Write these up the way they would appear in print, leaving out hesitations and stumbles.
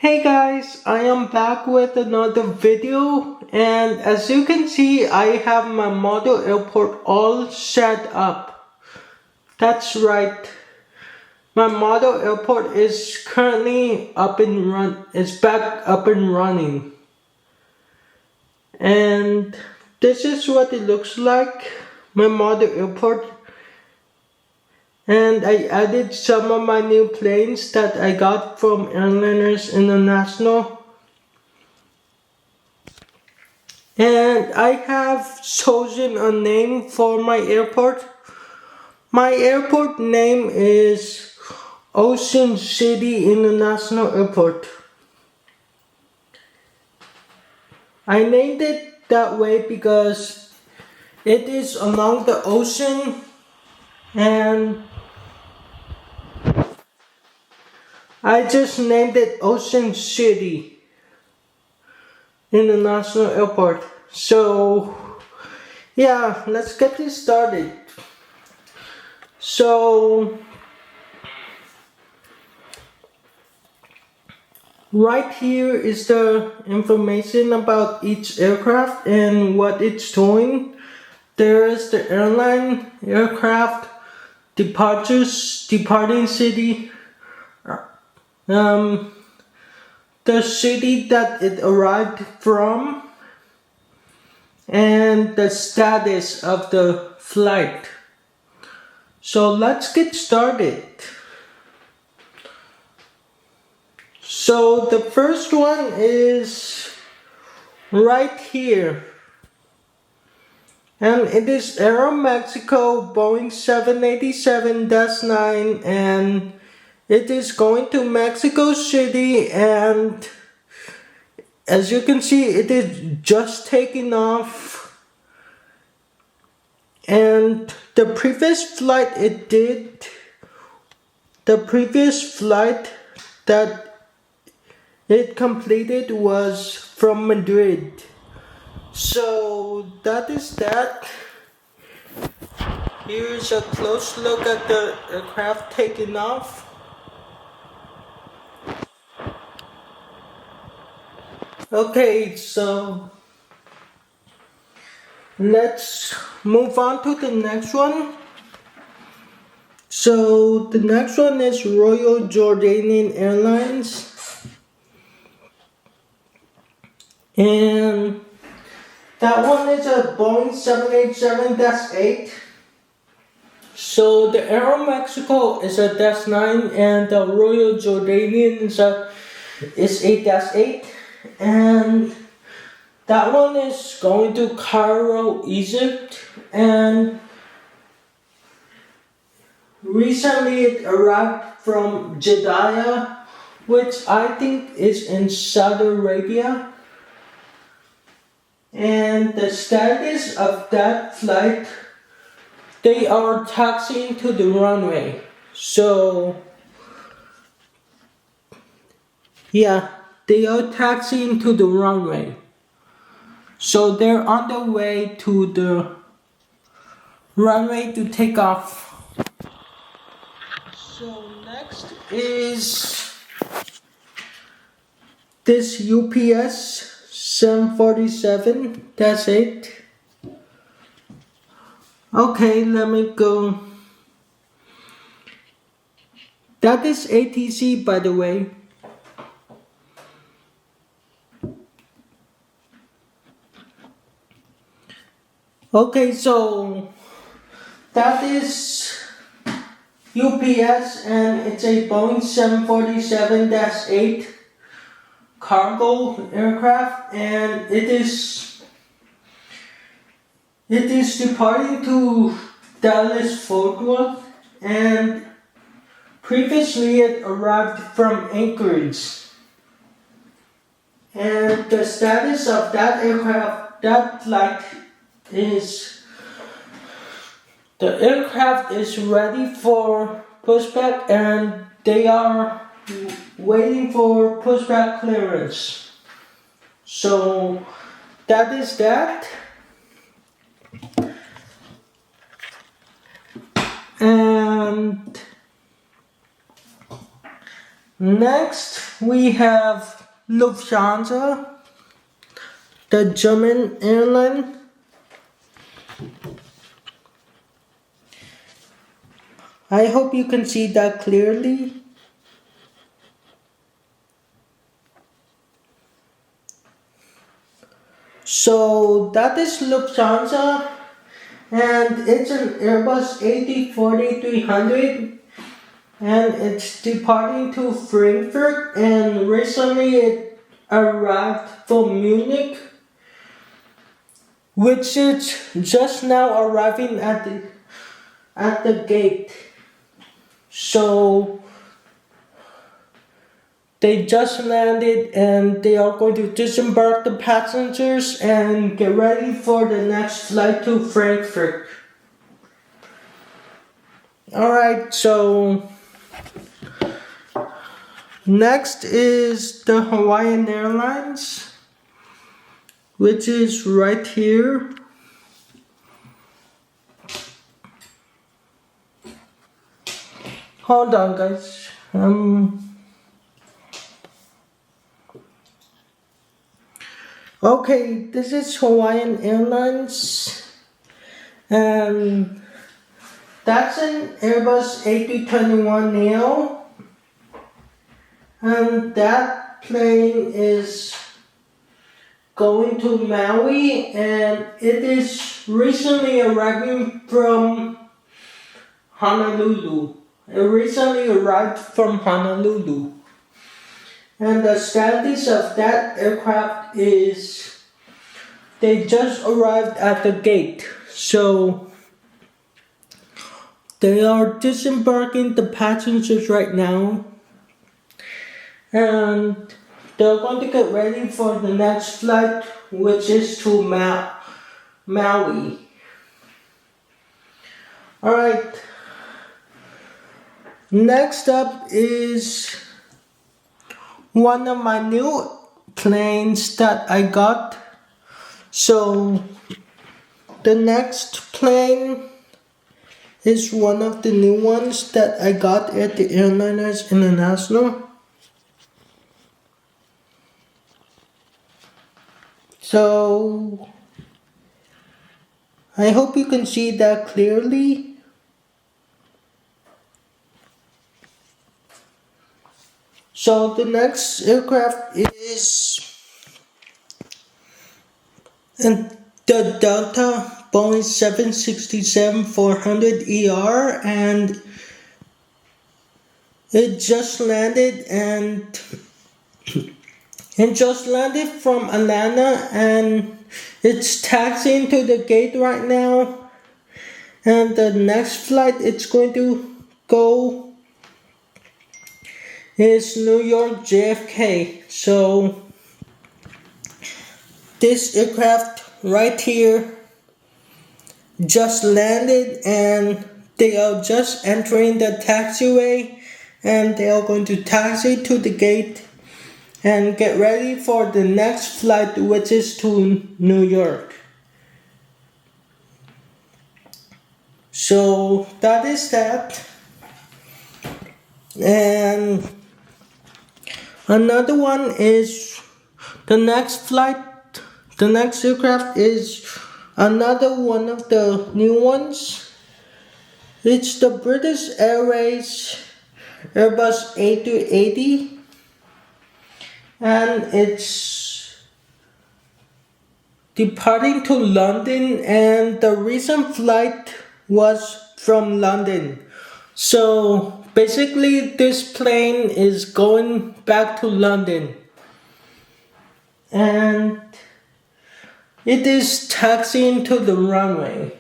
Hey guys, I am back with another video, and as you can see I have my model airport all set up. That's right, my model airport is currently back up and running. And this is what it looks like, my model airport. And I added some of my new planes that I got from Airliners International. And I have chosen a name for my airport. My airport name is Ocean City International Airport. I named it that way because it is along the ocean, and I just named it Ocean City International Airport. So yeah, let's get this started. So right here is the information about each aircraft and what it's doing. There is the aircraft, departing city, the city that it arrived from, and the status of the flight. So let's get started. So the first one is right here, and it is Aeromexico Boeing 787-9, and it is going to Mexico City, and as you can see it is just taking off. And the previous flight that it completed was from Madrid. So that is that. Here's a close look at the aircraft taking off. Okay, so let's move on to the next one. So the next one is Royal Jordanian Airlines. And that one is a Boeing 787-8. So the Aeromexico is a -9, and the Royal Jordanian is a -8. And that one is going to Cairo, Egypt, and recently it arrived from Jeddah, which I think is in Saudi Arabia. And the status of that flight, they are taxiing to the runway. So yeah, they are taxiing to the runway. So they're on the way to the runway to take off. So next is this UPS 747-8. Okay, let me go. That is ATC, by the way. Okay, so that is UPS, and it's a Boeing 747-8 cargo aircraft, and it is departing to Dallas Fort Worth, and previously it arrived from Anchorage. And the status of that flight is the aircraft is ready for pushback, and they are waiting for pushback clearance. So that is that. And Next, we have Lufthansa, the German airline. I hope you can see that clearly. So that is Lufthansa, and it's an Airbus A340-300, and it's departing to Frankfurt, and recently it arrived from Munich, which is just now arriving at the gate. So they just landed and they are going to disembark the passengers and get ready for the next flight to Frankfurt. Alright, so next is the Hawaiian Airlines, which is right here. Hold on, guys. Okay, this is Hawaiian Airlines, and that's an Airbus A321neo, and that plane is going to Maui, and it is recently arriving from Honolulu. It recently arrived from Honolulu. And the status of that aircraft is they just arrived at the gate. So they are disembarking the passengers right now. And they're going to get ready for the next flight, which is to Maui. Alright. Next up is one of my new planes that I got. So the next plane is one of the new ones that I got at the Airliners International. So I hope you can see that clearly. So the next aircraft is the Delta Boeing 767-400ER, and it just landed from Atlanta, and it's taxiing to the gate right now, and the next flight it's going to go is New York JFK. So this aircraft right here just landed, and they are just entering the taxiway, and they are going to taxi to the gate and get ready for the next flight, which is to New York. So that is that. And another one is the next aircraft is another one of the new ones. It's the British Airways Airbus A380, and it's departing to London, and the recent flight was from London. So basically this plane is going back to London, and it is taxiing to the runway.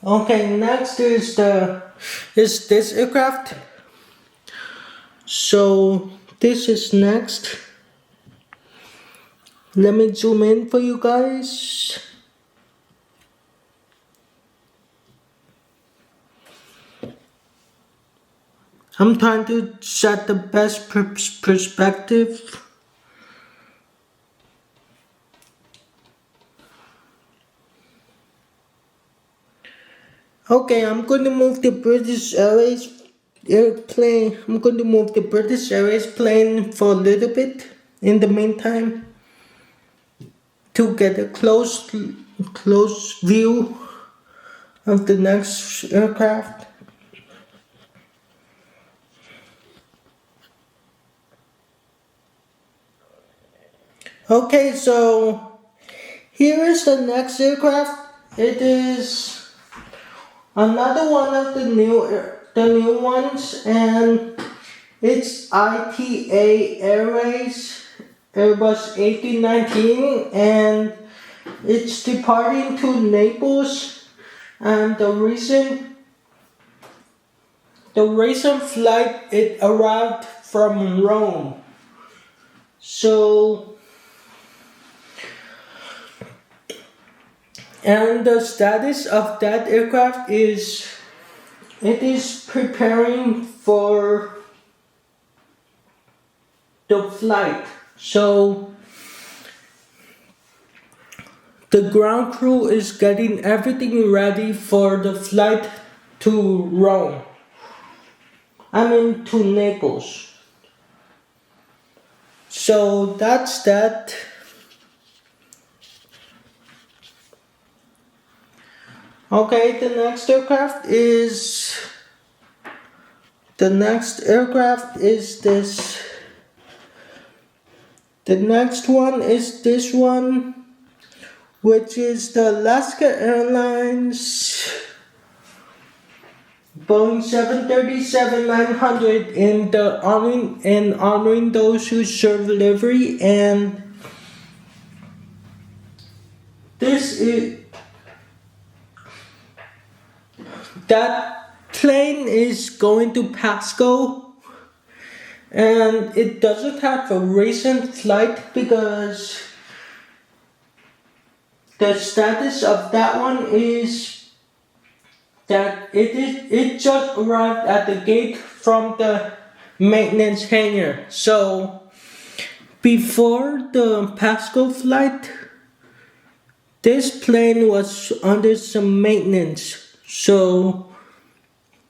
Okay, next is this aircraft. So this is next. Let me zoom in for you guys. I'm trying to set the best perspective. Okay, I'm going to move the British Airways airplane. I'm going to move the British Airways plane for a little bit in the meantime to get a close view of the next aircraft. Okay, so here is the next aircraft. It is another one of the new ones, and it's ITA Airways Airbus A319, and it's departing to Naples. And the recent flight, it arrived from Rome. So, and the status of that aircraft is it is preparing for the flight. So the ground crew is getting everything ready for the flight to Rome. To Naples. So that's that. Okay, the next aircraft is this. The next one is this one, which is the Alaska Airlines Boeing 737-900 in honoring those who serve livery, and that plane is going to Pasco, and it doesn't have a recent flight because the status of that one is that it just arrived at the gate from the maintenance hangar. So before the Pasco flight, this plane was under some maintenance, so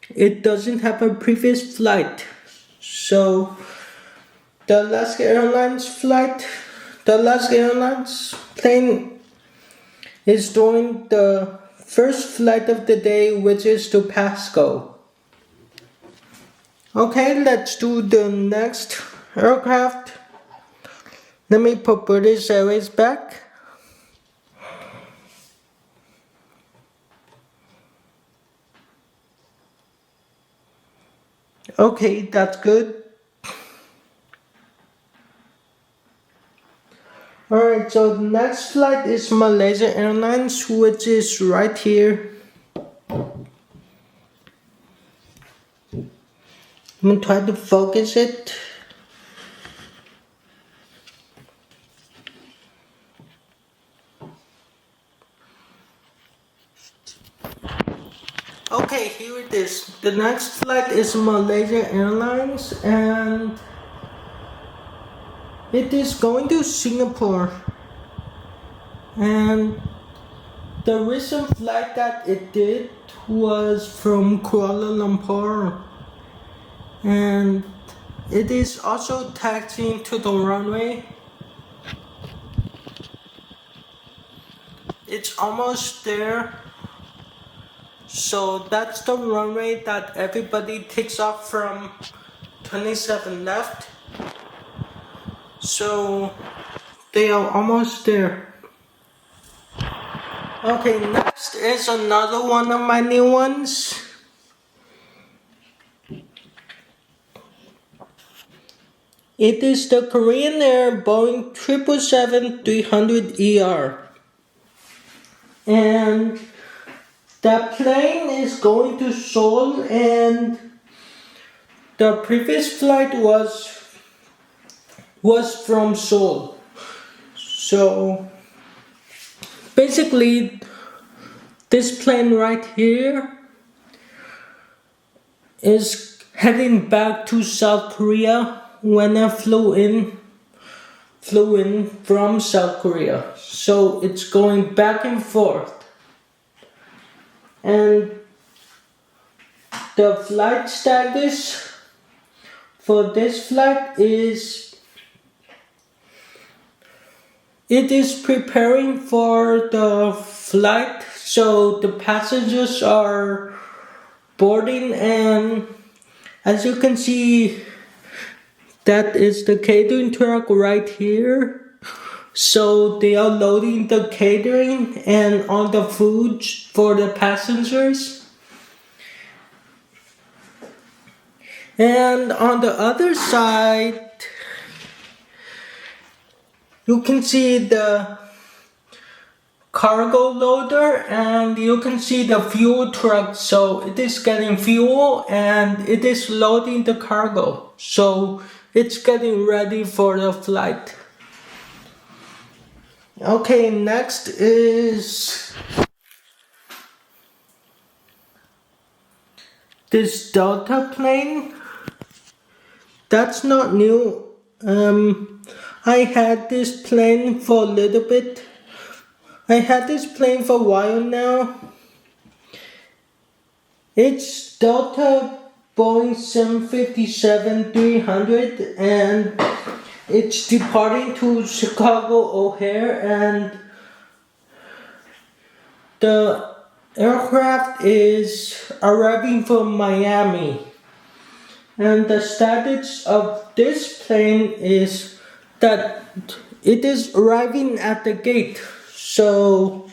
it doesn't have a previous flight. So the Alaska Airlines plane is doing the first flight of the day, which is to Pasco. Okay, let's do the next aircraft. Let me put British Airways back. Okay, that's good. Alright, so the next flight is Malaysia Airlines, which is right here. I'm gonna try to focus it. Okay, here it is. The next flight is Malaysia Airlines, and it is going to Singapore. And the recent flight that it did was from Kuala Lumpur, and it is also taxiing to the runway. It's almost there. So that's the runway that everybody takes off from 27 left. So they are almost there. Okay, next is another one of my new ones. It is the Korean Air Boeing 777-300ER. And that plane is going to Seoul, and the previous flight was from Seoul. So basically, this plane right here is heading back to South Korea when I flew in from South Korea. So it's going back and forth. And The flight status for this flight is it is preparing for the flight, so the passengers are boarding, and as you can see, that is the catering truck right here. So they are loading the catering and all the food for the passengers. And on the other side, you can see the cargo loader, and you can see the fuel truck. So it is getting fuel and it is loading the cargo. So it's getting ready for the flight. Okay, next is this Delta plane. That's not new. I had this plane for a little bit. I had this plane for a while now. It's Delta Boeing 757-300, and it's departing to Chicago O'Hare, and the aircraft is arriving from Miami. And the status of this plane is that it is arriving at the gate. So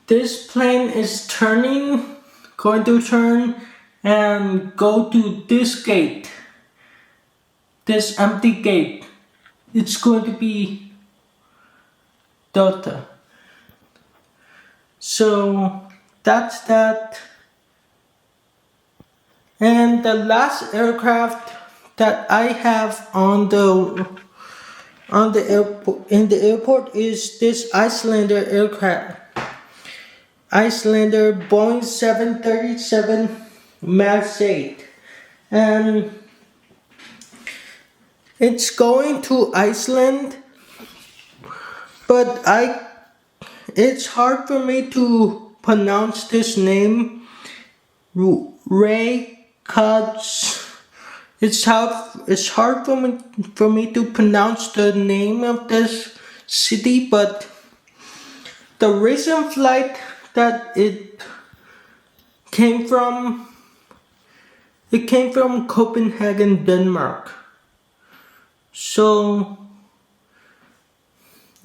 this plane is going to turn and go to this gate, this empty gate. It's going to be Delta. So that's that. And the last aircraft that I have in the airport is this Icelandair aircraft. Icelandair Boeing 737 MAX 8. And it's going to Iceland, but it's hard for me to pronounce this name. Ray Cuts. It's hard for me to pronounce the name of this city, but the recent flight that it came from Copenhagen, Denmark. So,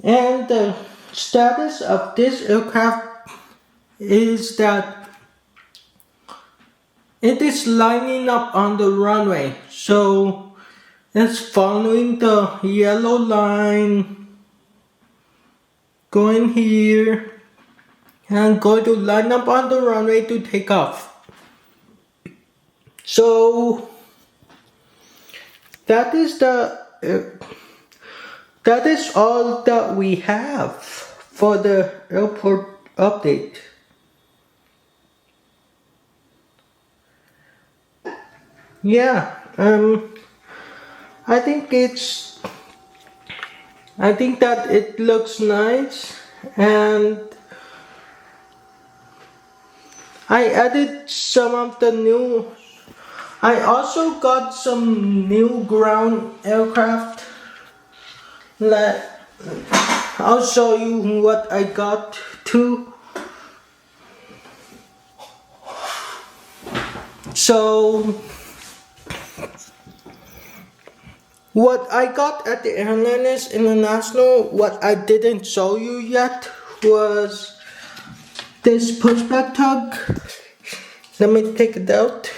and the status of this aircraft is that it is lining up on the runway. So it's following the yellow line, going here, and going to line up on the runway to take off. So that is all that we have for the airport update. Yeah, I think that it looks nice, and I added some of the new. I also got some new ground aircraft. I'll show you what I got too. So what I got at the Airliners International, what I didn't show you yet, was this pushback tug. Let me take it out.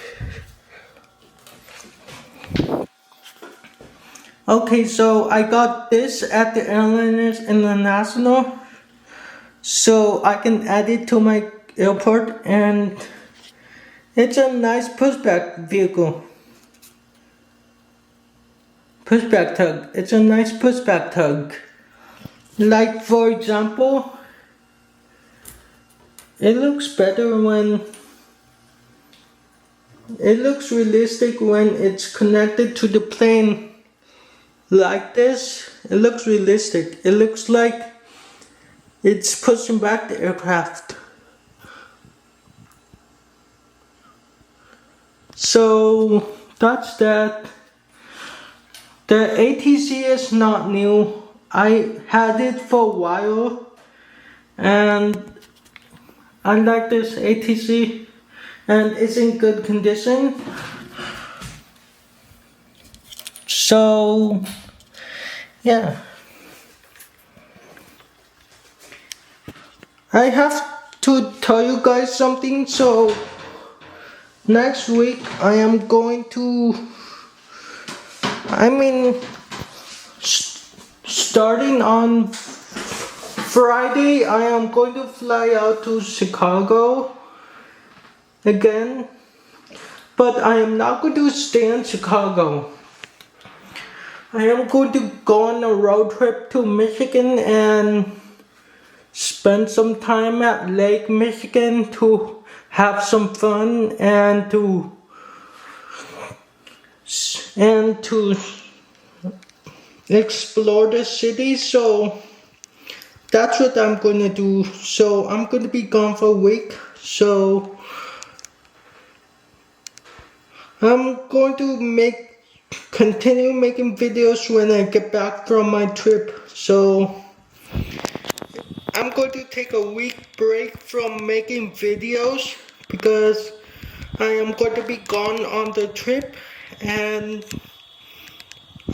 Okay, so I got this at the Airliners International, so I can add it to my airport, and it's a nice pushback vehicle. Pushback tug. It's a nice pushback tug. Like, for example, it looks realistic when it's connected to the plane like this. It looks realistic. It looks like it's pushing back the aircraft. So that's that. The ATC is not new. I had it for a while and I like this ATC and it's in good condition. So yeah. I have to tell you guys something. So next week I am going to, starting on Friday, I am going to fly out to Chicago again, but I am not going to stay in Chicago. I am going to go on a road trip to Michigan and spend some time at Lake Michigan to have some fun and to explore the city. So that's what I'm going to do. So I'm going to be gone for a week. So I'm going to continue making videos when I get back from my trip. So I'm going to take a week break from making videos because I am going to be gone on the trip, and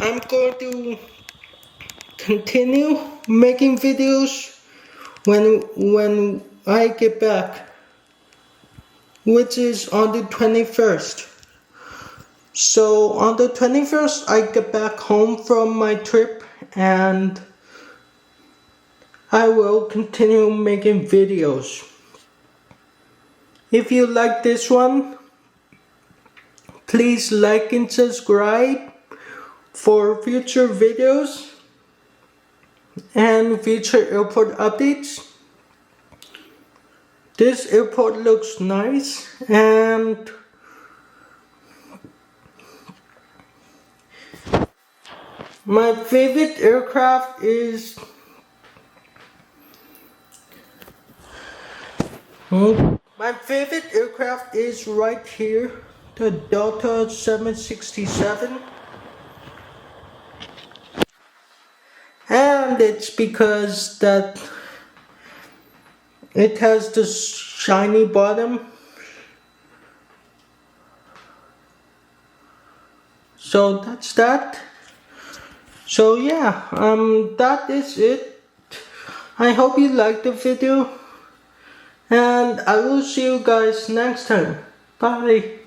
I'm going to continue making videos when I get back, which is on the 21st. So on the 21st I get back home from my trip and I will continue making videos. If you like this one, please like and subscribe for future videos and future airport updates. This airport looks nice, and my favorite aircraft is right here, the Delta 767. And it's because that it has the shiny bottom. So that's that. So yeah, that is it. I hope you liked the video, and I will see you guys next time. Bye.